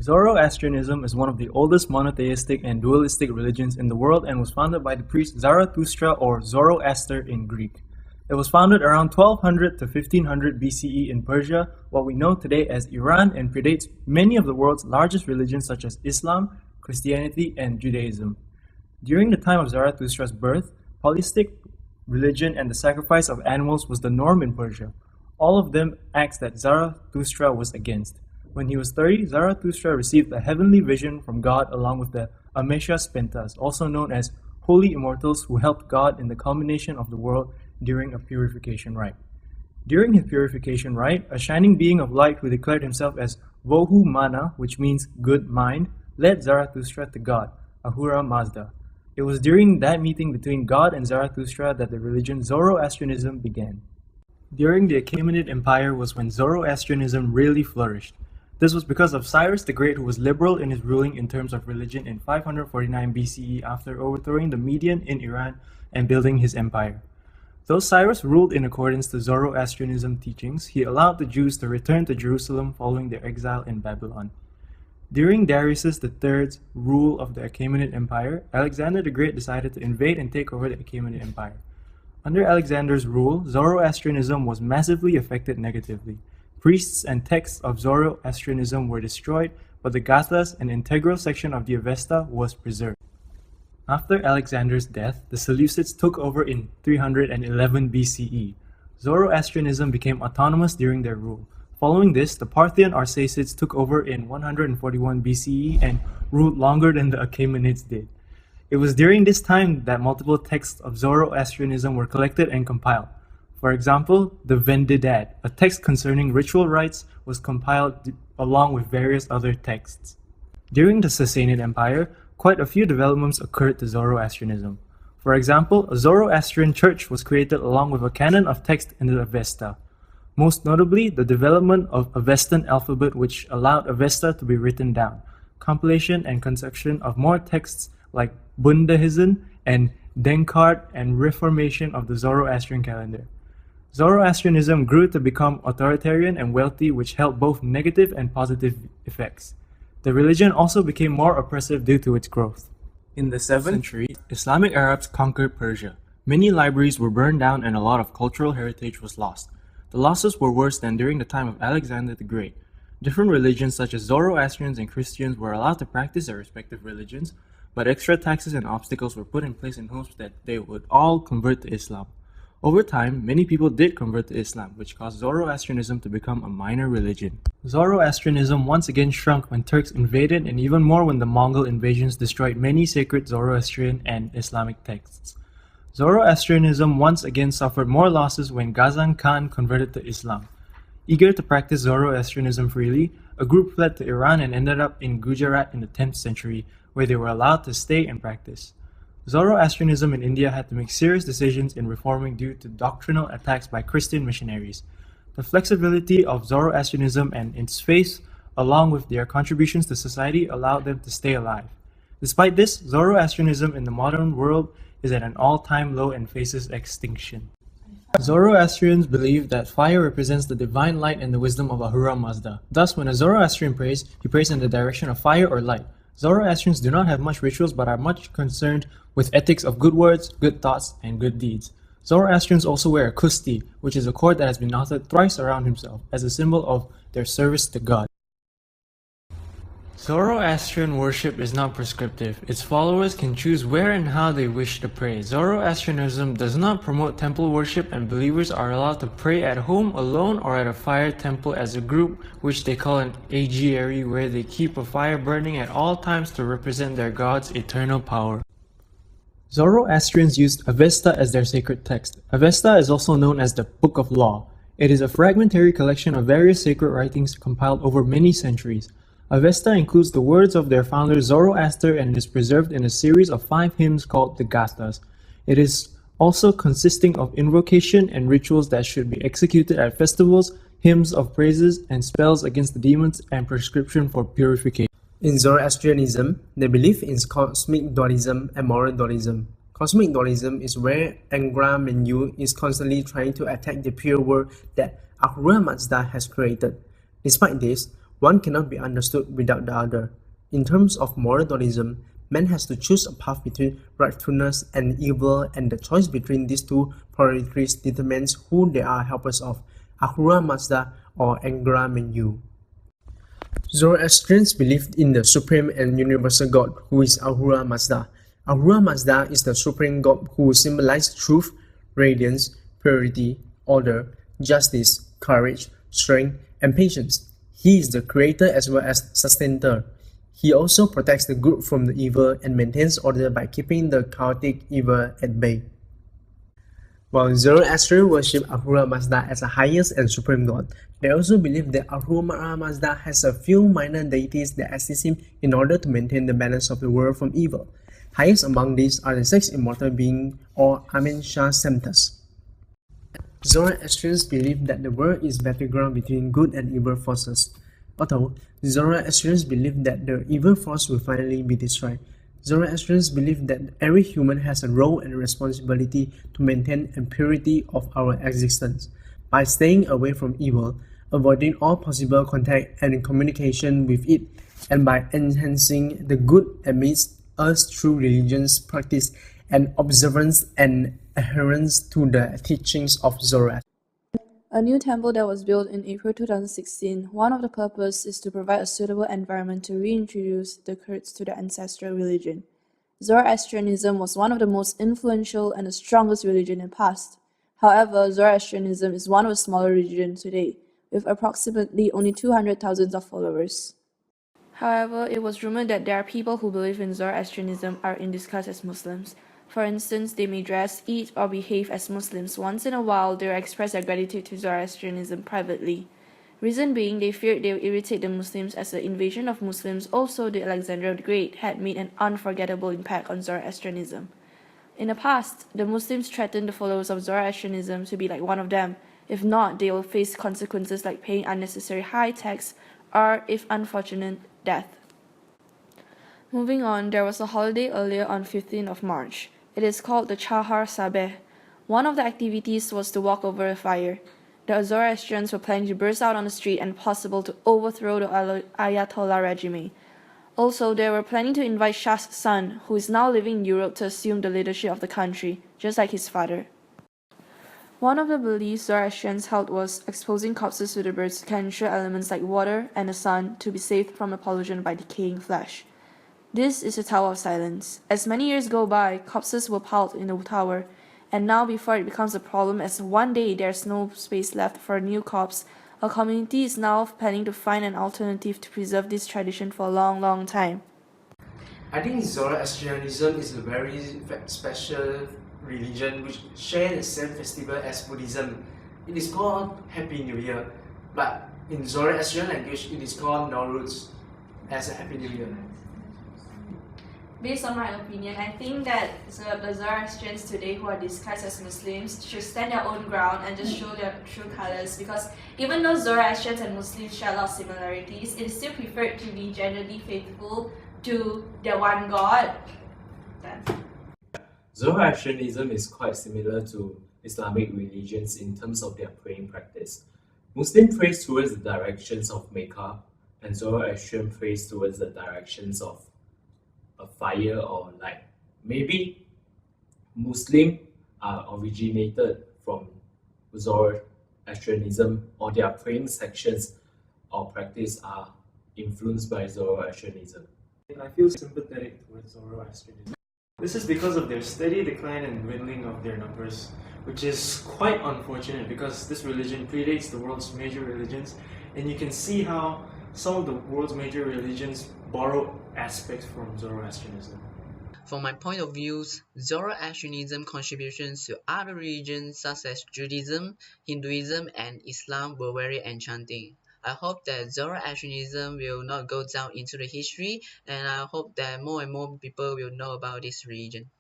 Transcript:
Zoroastrianism is one of the oldest monotheistic and dualistic religions in the world and was founded by the priest Zarathustra or Zoroaster in Greek. It was founded around 1200 to 1500 BCE in Persia, what we know today as Iran, and predates many of the world's largest religions such as Islam, Christianity, and Judaism. During the time of Zarathustra's birth, polytheistic religion and the sacrifice of animals was the norm in Persia. All of them acts that Zarathustra was against. When he was 30, Zarathustra received a heavenly vision from God along with the Amesha Spentas, also known as holy immortals who helped God in the culmination of the world during a purification rite. During his purification rite, a shining being of light who declared himself as Vohu Mana, which means good mind, led Zarathustra to God, Ahura Mazda. It was during that meeting between God and Zarathustra that the religion Zoroastrianism began. During the Achaemenid Empire was when Zoroastrianism really flourished. This was because of Cyrus the Great, who was liberal in his ruling in terms of religion in 549 BCE after overthrowing the Median in Iran and building his empire. Though Cyrus ruled in accordance to Zoroastrianism teachings, he allowed the Jews to return to Jerusalem following their exile in Babylon. During Darius III's rule of the Achaemenid Empire, Alexander the Great decided to invade and take over the Achaemenid Empire. Under Alexander's rule, Zoroastrianism was massively affected negatively. Priests and texts of Zoroastrianism were destroyed, but the Gathas, an integral section of the Avesta, was preserved. After Alexander's death, the Seleucids took over in 311 BCE. Zoroastrianism became autonomous during their rule. Following this, the Parthian Arsacids took over in 141 BCE and ruled longer than the Achaemenids did. It was during this time that multiple texts of Zoroastrianism were collected and compiled. For example, the Vendidad, a text concerning ritual rites, was compiled along with various other texts. During the Sassanid Empire, quite a few developments occurred to Zoroastrianism. For example, a Zoroastrian church was created along with a canon of text in the Avesta. Most notably, the development of Avestan alphabet, which allowed Avesta to be written down, compilation and conception of more texts like Bundahisan and Denkard, and reformation of the Zoroastrian calendar. Zoroastrianism grew to become authoritarian and wealthy, which held both negative and positive effects. The religion also became more oppressive due to its growth. In the 7th century, Islamic Arabs conquered Persia. Many libraries were burned down and a lot of cultural heritage was lost. The losses were worse than during the time of Alexander the Great. Different religions such as Zoroastrians and Christians were allowed to practice their respective religions, but extra taxes and obstacles were put in place in hopes that they would all convert to Islam. Over time, many people did convert to Islam, which caused Zoroastrianism to become a minor religion. Zoroastrianism once again shrunk when Turks invaded, and even more when the Mongol invasions destroyed many sacred Zoroastrian and Islamic texts. Zoroastrianism once again suffered more losses when Ghazan Khan converted to Islam. Eager to practice Zoroastrianism freely, a group fled to Iran and ended up in Gujarat in the 10th century, where they were allowed to stay and practice. Zoroastrianism in India had to make serious decisions in reforming due to doctrinal attacks by Christian missionaries. The flexibility of Zoroastrianism and its faith, along with their contributions to society, allowed them to stay alive. Despite this, Zoroastrianism in the modern world is at an all-time low and faces extinction. Zoroastrians believe that fire represents the divine light and the wisdom of Ahura Mazda. Thus, when a Zoroastrian prays, he prays in the direction of fire or light. Zoroastrians do not have much rituals but are much concerned with ethics of good words, good thoughts, and good deeds. Zoroastrians also wear a kusti, which is a cord that has been knotted thrice around himself, as a symbol of their service to God. Zoroastrian worship is not prescriptive. Its followers can choose where and how they wish to pray. Zoroastrianism does not promote temple worship, and believers are allowed to pray at home, alone, or at a fire temple as a group, which they call an agiary, where they keep a fire burning at all times to represent their God's eternal power. Zoroastrians used Avesta as their sacred text. Avesta is also known as the Book of Law. It is a fragmentary collection of various sacred writings compiled over many centuries. Avesta includes the words of their founder Zoroaster and is preserved in a series of 5 hymns called the Gathas. It is also consisting of invocation and rituals that should be executed at festivals, hymns of praises and spells against the demons, and prescription for purification. In Zoroastrianism, they believe in cosmic dualism and moral dualism. Cosmic dualism is where Angra Mainyu is constantly trying to attack the pure world that Ahura Mazda has created. Despite this, One cannot be understood without the other. In terms of moral dualism, man has to choose a path between rightfulness and evil, and the choice between these two polarities determines who they are helpers of, Ahura Mazda or Angra Mainyu. Zoroastrians believed in the supreme and universal God who is Ahura Mazda. Ahura Mazda is the supreme God who symbolizes truth, radiance, purity, order, justice, courage, strength, and patience. He is the creator as well as sustainer. He also protects the good from the evil and maintains order by keeping the chaotic evil at bay. While Zoroastrians worship Ahura Mazda as the highest and supreme god, they also believe that Ahura Mazda has a few minor deities that assist him in order to maintain the balance of the world from evil. Highest among these are the six immortal beings or Amenshah Semtas. Zoroastrians believe that the world is battleground between good and evil forces. Although Zoroastrians believe that the evil force will finally be destroyed, Zoroastrians believe that every human has a role and responsibility to maintain the purity of our existence. By staying away from evil, avoiding all possible contact and communication with it, and by enhancing the good amidst us through religion's practice and observance and adherence to the teachings of Zoroaster. A new temple that was built in April 2016, one of the purposes is to provide a suitable environment to reintroduce the Kurds to their ancestral religion. Zoroastrianism was one of the most influential and the strongest religion in the past. However, Zoroastrianism is one of the smaller religions today, with approximately only 200,000 of followers. However, it was rumored that there are people who believe in Zoroastrianism are in disguise as Muslims. For instance, they may dress, eat, or behave as Muslims. Once in a while, they will express their gratitude to Zoroastrianism privately. Reason being, they feared they would irritate the Muslims as the invasion of Muslims, also the Alexander the Great, had made an unforgettable impact on Zoroastrianism. In the past, the Muslims threatened the followers of Zoroastrianism to be like one of them. If not, they will face consequences like paying unnecessary high tax or, if unfortunate, death. Moving on, there was a holiday earlier on 15th of March. It is called the Chahar Sabeh. One of the activities was to walk over a fire. The Zoroastrians were planning to burst out on the street and possible to overthrow the Ayatollah regime. Also, they were planning to invite Shah's son, who is now living in Europe, to assume the leadership of the country, just like his father. One of the beliefs Zoroastrians held was exposing corpses to the birds can ensure elements like water and the sun to be saved from the pollution by decaying flesh. This is the Tower of Silence. As many years go by, corpses were piled in the tower, and now before it becomes a problem as one day there's no space left for a new corpse, a community is now planning to find an alternative to preserve this tradition for a long time. I think Zoroastrianism is a very special religion which shares the same festival as Buddhism. It is called Happy New Year, but in Zoroastrian language it is called Nowruz as a Happy New Year. Based on my opinion, I think that the Zoroastrians today who are disguised as Muslims should stand their own ground and just show their true colors, because even though Zoroastrians and Muslims share a lot of similarities, it is still preferred to be genuinely faithful to their one God. Zoroastrianism is quite similar to Islamic religions in terms of their praying practice. Muslim prays towards the directions of Mecca, and Zoroastrian prays towards the directions of a fire or light. Maybe Muslim are originated from Zoroastrianism, or their praying sections or practice are influenced by Zoroastrianism. I feel sympathetic towards Zoroastrianism. This is because of their steady decline and dwindling of their numbers, which is quite unfortunate because this religion predates the world's major religions, and you can see how some of the world's major religions borrow aspects from Zoroastrianism. From my point of view, Zoroastrianism contributions to other religions such as Judaism, Hinduism, and Islam were very enchanting. I hope that Zoroastrianism will not go down into the history, and I hope that more and more people will know about this religion.